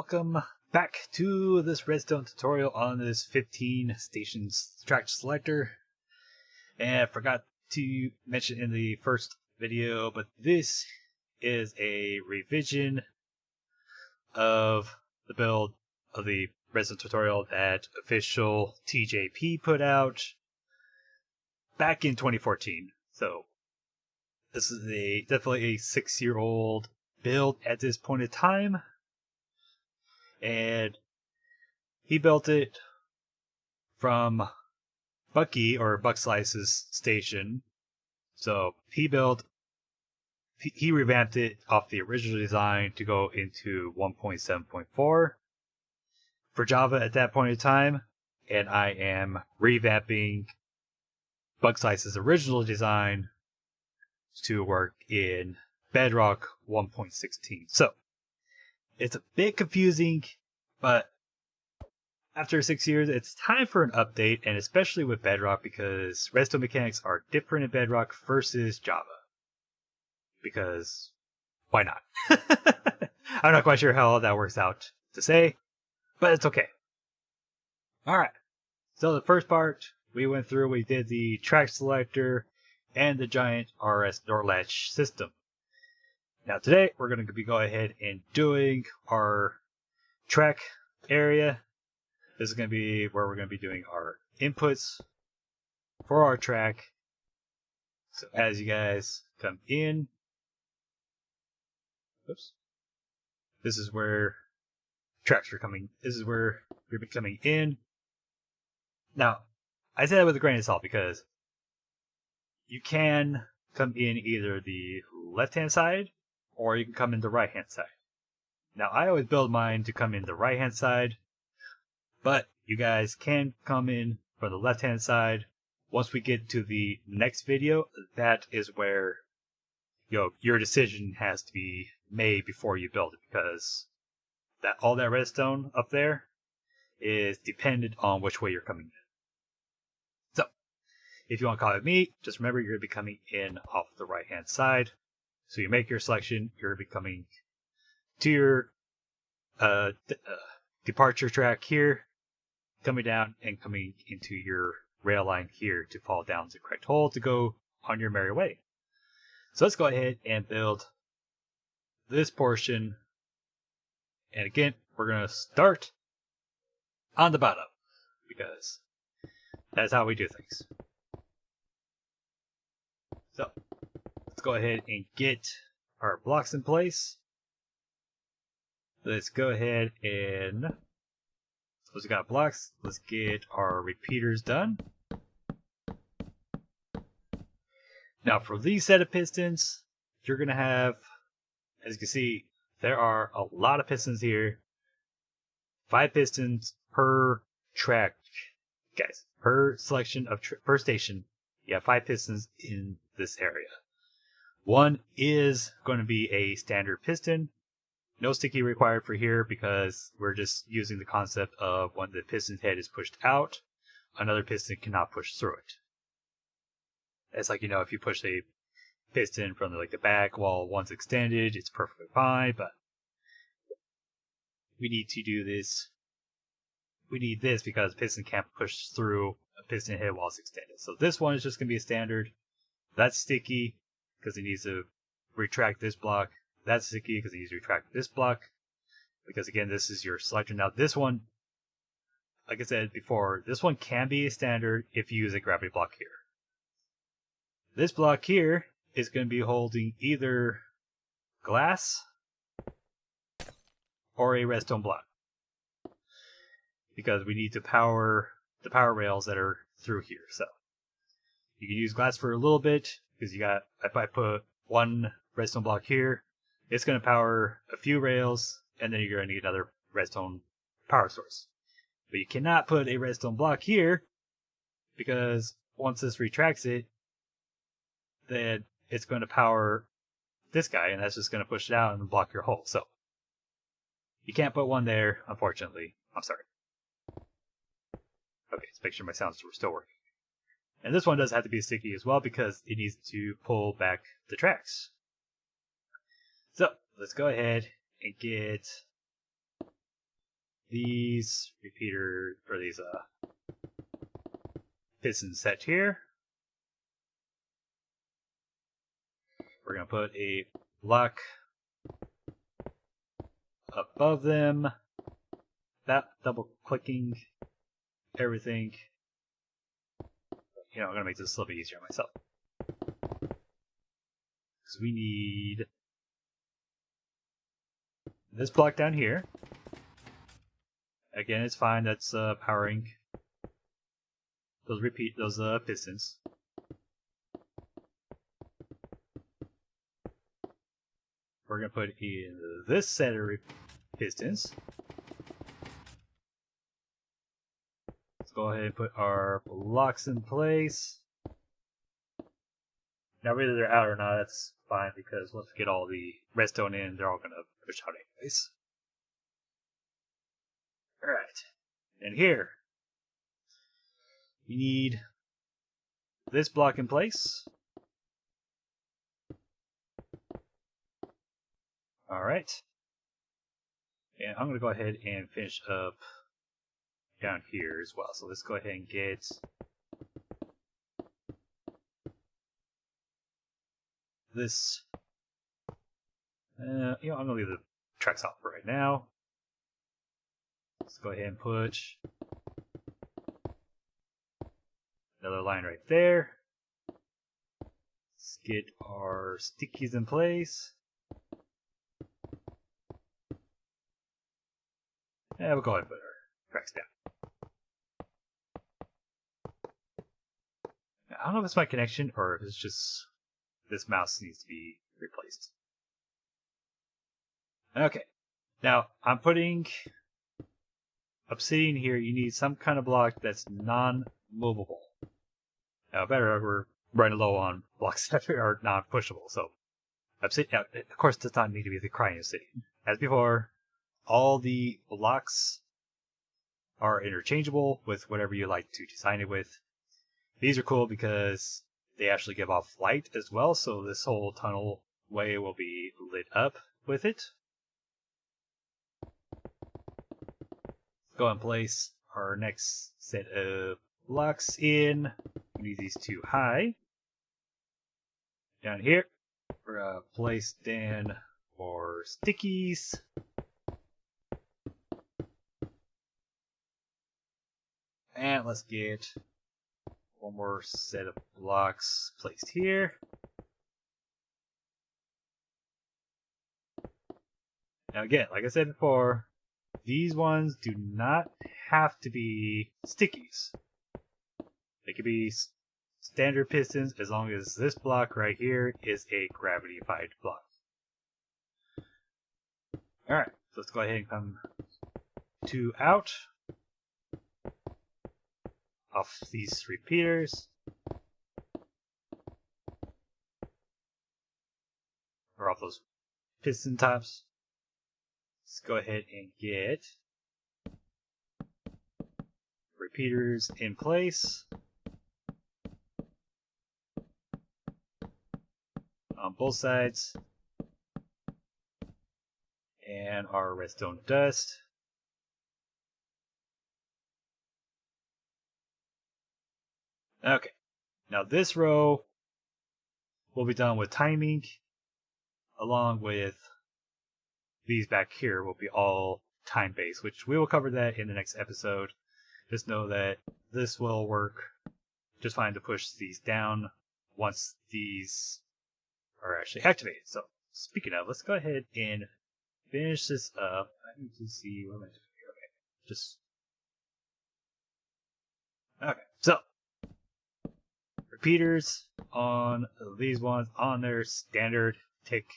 welcome back to this Redstone tutorial on this 15 stations track selector. And I forgot to mention in the first video, but this is a revision of the build of the Redstone tutorial that Offical TJP put out back in 2014. So this is definitely a 6-year-old build at this point in time. And he built it from Bucky or Buckslice's station. So he revamped it off the original design to go into 1.7.4 for Java at that point in time. And I am revamping Buckslice's original design to work in Bedrock 1.16. So it's a bit confusing, but after 6 years, it's time for an update, and especially with Bedrock, because redstone mechanics are different in Bedrock versus Java. Because why not? I'm not quite sure how all that works out to say, but it's okay. Alright, so the first part we went through, we did the track selector and the giant RS door latch system. Now today we're going to be going ahead and doing our track area. This is going to be where we're going to be doing our inputs for our track. So as you guys come in, this is where tracks are coming. This is where you're coming in. Now, I say that with a grain of salt because you can come in either the left-hand side or you can come in the right-hand side. Now, I always build mine to come in the right-hand side, but you guys can come in from the left-hand side. Once we get to the next video, that is where your decision has to be made before you build it, because all that redstone up there is dependent on which way you're coming in. So, if you want to call it me, just remember you're going to be coming in off the right-hand side. So you make your selection, you're going to be coming to your departure track here, coming down and coming into your rail line here to fall down the correct hole to go on your merry way. So let's go ahead and build this portion. And again, we're going to start on the bottom because that's how we do things. So let's go ahead and get our blocks in place. Let's go ahead and once we got blocks, let's get our repeaters done. Now for these set of pistons, you're going to have, as you can see, there are a lot of pistons here. 5 pistons per track, guys. Per selection of per station, you have 5 pistons in this area. One is going to be a standard piston. No sticky required for here because we're just using the concept of when the piston's head is pushed out, another piston cannot push through it. It's like, if you push a piston from the back while one's extended, it's perfectly fine, but we need to do this. We need this because the piston can't push through a piston head while it's extended. So this one is just going to be a standard. That's sticky because it needs to retract this block. That's sticky because it needs to retract this block. Because again, this is your selector. Now this one, like I said before, this one can be a standard if you use a gravity block here. This block here is going to be holding either glass or a redstone block. Because we need to power the power rails that are through here. So you can use glass for a little bit because if I put one redstone block here, it's going to power a few rails, and then you're going to need another redstone power source. But you cannot put a redstone block here, because once this retracts it, then it's going to power this guy, and that's just going to push it out and block your hole. So you can't put one there, unfortunately. I'm sorry. Okay, let's make sure my sounds are still working. And this one does have to be sticky as well because it needs to pull back the tracks. So let's go ahead and get these repeater or these pistons set here. We're gonna put a block above them. That double clicking everything. I'm gonna make this a little bit easier on myself. Because we need this block down here. Again, it's fine. That's powering those pistons. We're gonna put in this set of pistons. Let's go ahead and put our blocks in place. Now, whether they're out or not, that's fine because once we get all the redstone in, they're all gonna push out anyways. Alright. And here, we need this block in place. Alright. And I'm going to go ahead and finish up down here as well. So let's go ahead and get this. I'm going to leave the tracks off for right now. Let's go ahead and put another line right there. Let's get our stickies in place. Yeah, we'll go ahead and put our tracks down. Now, I don't know if it's my connection or if it's just this mouse needs to be replaced. Okay, now I'm putting Obsidian here. You need some kind of block that's non-movable. Now, Bedrock, we're running low on blocks that are non-pushable, so Obsidian, of course, does not need to be the crying Obsidian. As before, all the blocks are interchangeable with whatever you like to design it with. These are cool because they actually give off light as well, so this whole tunnel way will be lit up with it. Go and place our next set of blocks in. We need these two high. Down here, we're going to place down our stickies. And let's get one more set of blocks placed here. Now again, like I said before, these ones do not have to be stickies. They could be standard pistons as long as this block right here is a gravity-fied block. Alright, so let's go ahead and come two out off these repeaters. Or off those piston tops. Let's go ahead and get repeaters in place on both sides, and our Redstone Dust. Okay, now this row will be done with timing, along with these back here will be all time-based, which we will cover that in the next episode. Just know that this will work just fine to push these down once these are actually activated. So, speaking of, let's go ahead and finish this up. I need to see what am I doing here. Okay, so repeaters on these ones on their standard tick.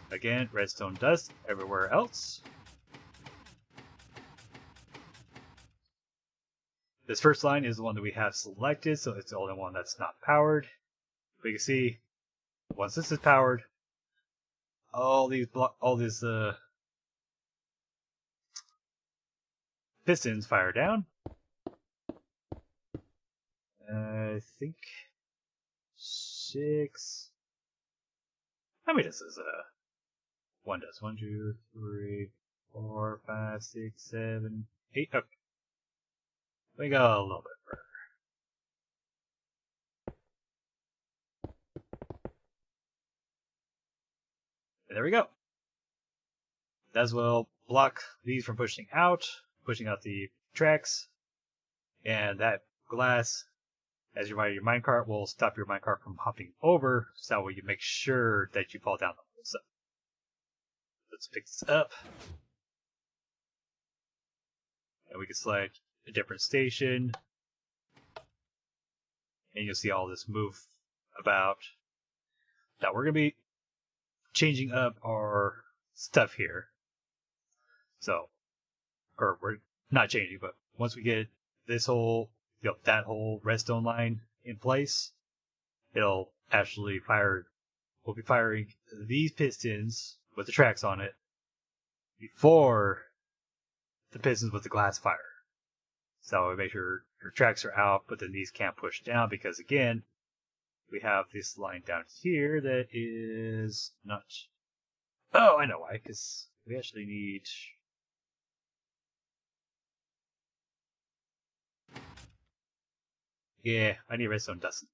Again, Redstone Dust everywhere else. This first line is the one that we have selected, so it's the only one that's not powered. We can see, once this is powered, all these pistons fire down. I think 6. How many does this? 1 does. 1, 2, 3, 4, 5, 6, 7, 8. Okay. We go a little bit further. And there we go. That will block these from pushing out the tracks. And that glass, as you ride your minecart, will stop your minecart from hopping over, so that way you make sure that you fall down the hole. So let's pick this up. And we can select a different station. And you'll see all this move about. Now we're going to be changing up our stuff here. So, or we're not changing, but once we get this whole, that whole redstone line in place, it'll actually fire, we'll be firing these pistons with the tracks on it before the pistons with the glass fire. So we make sure your tracks are out, but then these can't push down because, again, we have this line down here that is not... Oh, I know why, because we actually need... Yeah, I need Redstone Dust.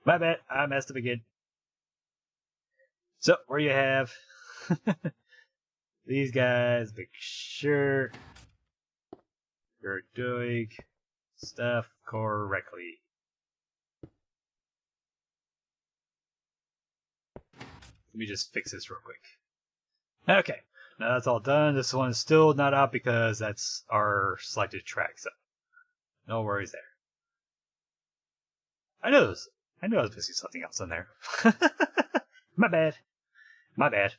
My bad, I messed up again. So, where you have these guys, make sure you're doing stuff correctly. Let me just fix this real quick. Okay, now that's all done. This one's still not out because that's our selected track, so no worries there. I knew I was missing something else in there. My bad. My bad.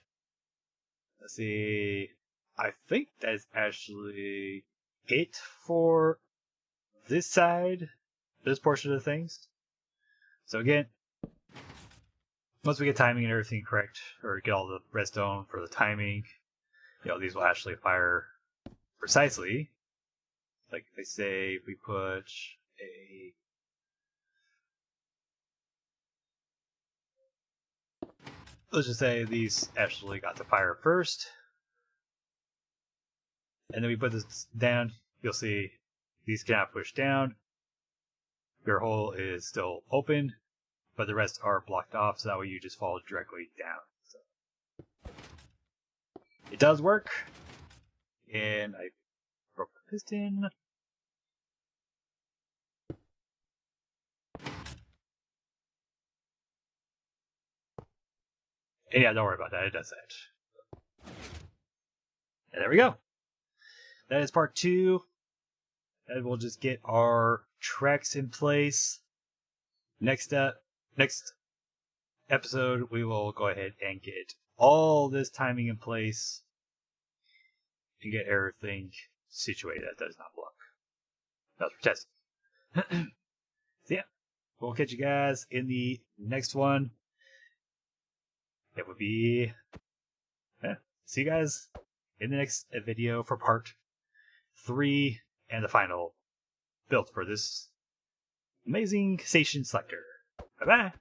Let's see. I think that's actually it for this side, this portion of the things. So again, once we get timing and everything correct, or get all the redstone for the timing, these will actually fire precisely. Like they say, if we put a... Let's just say these actually got to fire first. And then we put this down, you'll see these cannot push down. Your hole is still open, but the rest are blocked off, so that way you just fall directly down. So it does work. And I broke the piston. And yeah, don't worry about that, it does that. And there we go. That is part 2. And we'll just get our tracks in place. Next episode, we will go ahead and get all this timing in place and get everything situated that does not block. That's for testing. So yeah, we'll catch you guys in the next one. It would be... see you guys in the next video for part 3 and the final build for this amazing station selector. Bye-bye!